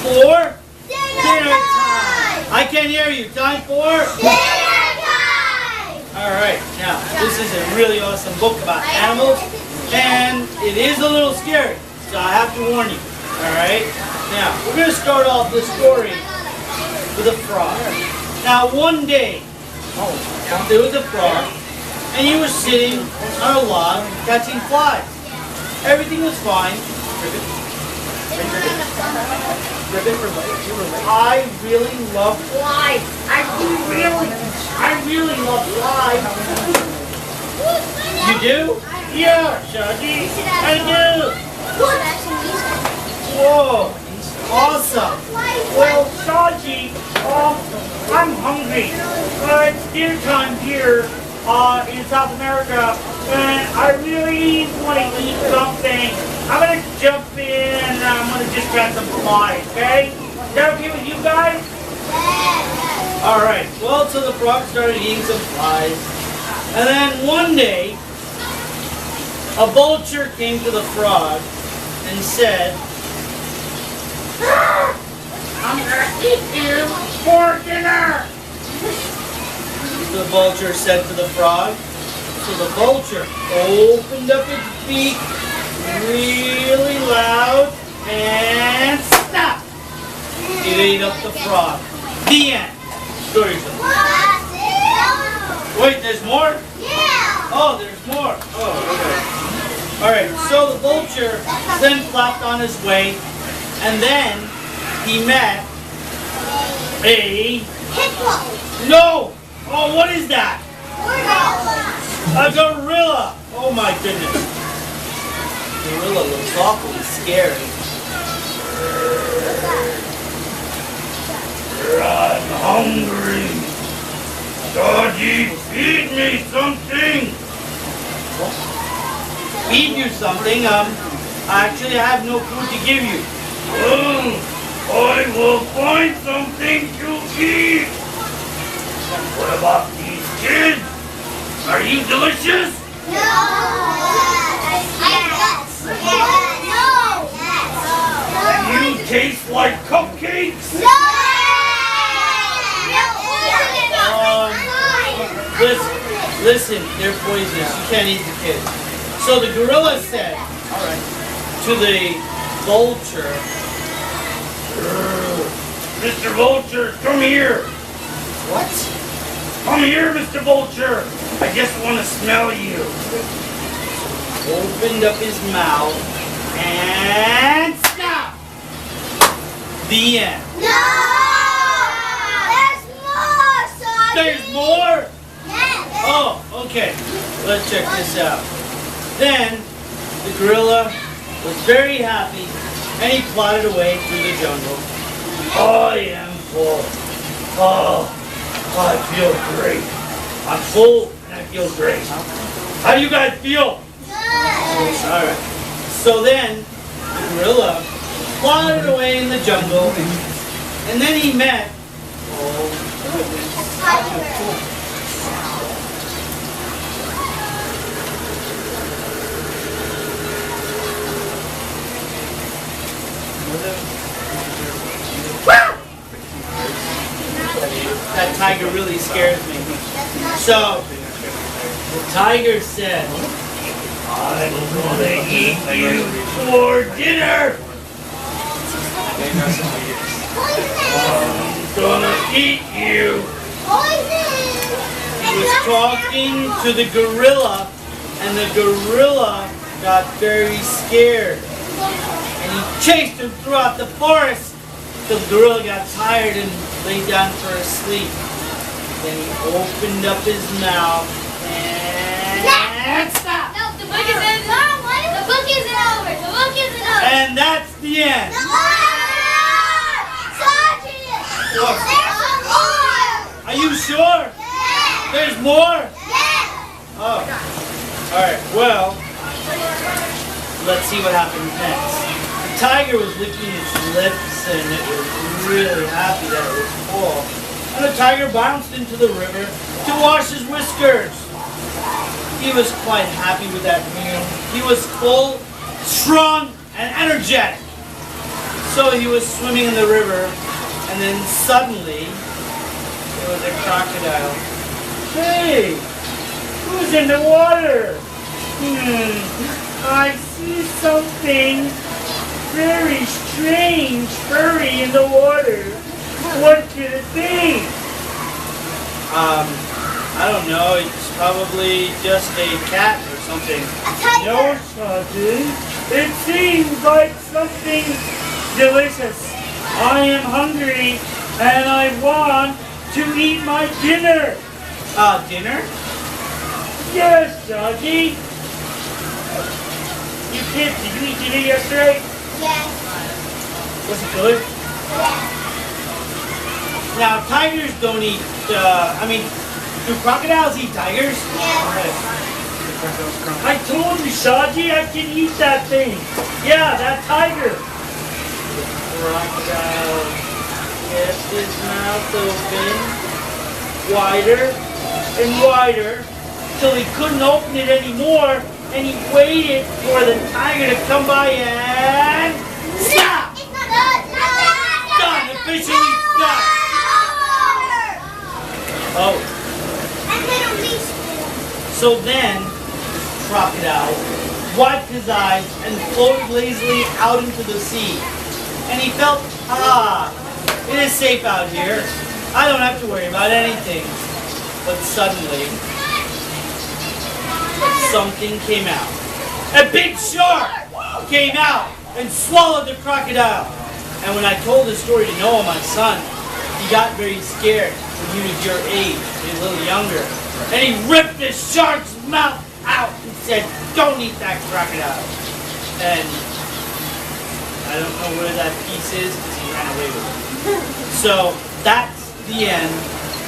for dinner time. I can't hear you. Time for Dinner time. All right. Now, this is a really awesome book about animals, and it is a little scary, so I have to warn you. All right. Now, we're going to start off this story with a frog. Now, one day, there was a frog, and he was sitting on a log catching flies. Everything was fine. I really love flies. I really love flies. You do? Yeah, Shaji. I do. Whoa. Awesome. Well, Shaji, I'm hungry. It's dinner time here in South America, and I really want to eat something. I'm going to jump in and I'm going to just grab some flies, okay? Is that okay with you guys? All right. Well, so the frog started eating some flies, and then one day, a vulture came to the frog and said, I'm going to eat you for dinner. The vulture said to the frog. So the vulture opened up its beak really loud and snap! It ate up the frog. The end. Story's over. Wait, there's more? Yeah. Oh, there's more. Oh, okay. Alright, so the vulture then flapped on his way, and then he met a... Hippo. No! Oh, what is that? Gorilla. A gorilla! Oh my goodness. Gorilla looks awfully scary. I'm hungry. Shaji, feed me something. What? Feed you something? Actually I have no food to give you. I will find something to eat. What about these kids? Are you delicious? No. Yes. No. You taste like cupcakes? No. Listen, they're poisonous. You can't eat the kids. So the gorilla said, all right, to the vulture, Mr. Vulture, come here. What? Come here, Mr. Vulture. I just want to smell you. Opened up his mouth and snap. The end. No. There's more, son. There's more? Yes. Oh, okay. Let's check this out. Then the gorilla was very happy and he plodded away through the jungle. I am full. Oh, I feel great. I'm full and I feel great. How do you guys feel? Good. Alright. So then the gorilla plodded away in the jungle and then he met that tiger really scares me. So the tiger said, I'm gonna eat you for dinner. I'm gonna eat you. He was talking to the gorilla, and the gorilla got very scared. And he chased him throughout the forest till the gorilla got tired and lay down for a sleep. Then he opened up his mouth and stop. No, the book isn't over. The book isn't over. The book isn't over. And that's the end. There's some more. Are you sure? Yeah. There's more? Yeah. Oh. Alright, well, let's see what happens next. The tiger was licking its lips and it was really happy that it was full. And the tiger bounced into the river to wash his whiskers. He was quite happy with that meal. He was full, strong, and energetic. So he was swimming in the river, and then suddenly there was a crocodile. Hey, who's in the water? I see something very strange furry in the water. What could it be? I don't know. It's probably just a cat or something. No, Shaji. It seems like something delicious. I am hungry and I want to eat my dinner. Dinner? Yes, Shaji. You kids, did you eat dinner yesterday? Yes. Was it good? Yes. Now, tigers don't eat, do crocodiles eat tigers? Yes. I told you, Shaji, I can eat that thing. Yeah, that tiger. Crocodile kept his mouth open, wider and wider, till he couldn't open it anymore, and he waited for the tiger to come by and stop! Done! Officially done! Oh. So then, crocodile wiped his eyes and floated lazily out into the sea. And he felt, it is safe out here. I don't have to worry about anything. But suddenly, something came out. A big shark came out and swallowed the crocodile. And when I told the story to Noah, my son, he got very scared when he was your age, he was a little younger. And he ripped the shark's mouth out and said, "Don't eat that crocodile." And I don't know where that piece is because he ran away with it. So that's the end.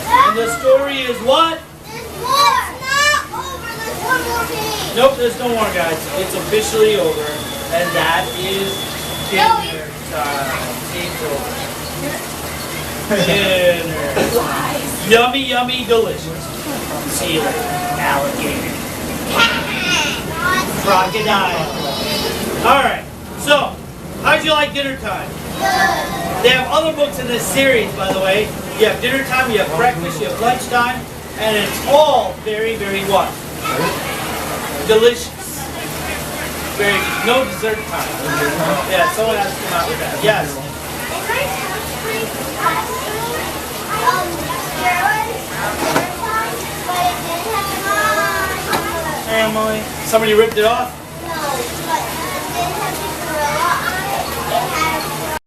And the story is what? There's more! It's not over. There's one more page. Nope, there's no more, guys. It's officially over. And that is dinner time. It's over. Dinner time. Yummy, yummy, delicious. See you later. Alligator. Crocodile. Alright, so, how'd you like dinner time? Good. They have other books in this series, by the way. You have dinner time, you have breakfast, you have lunchtime, and it's all very, very what? Delicious. Very good. No dessert time. Yeah, someone has to come out with that. Yes. Emily. Somebody ripped it off?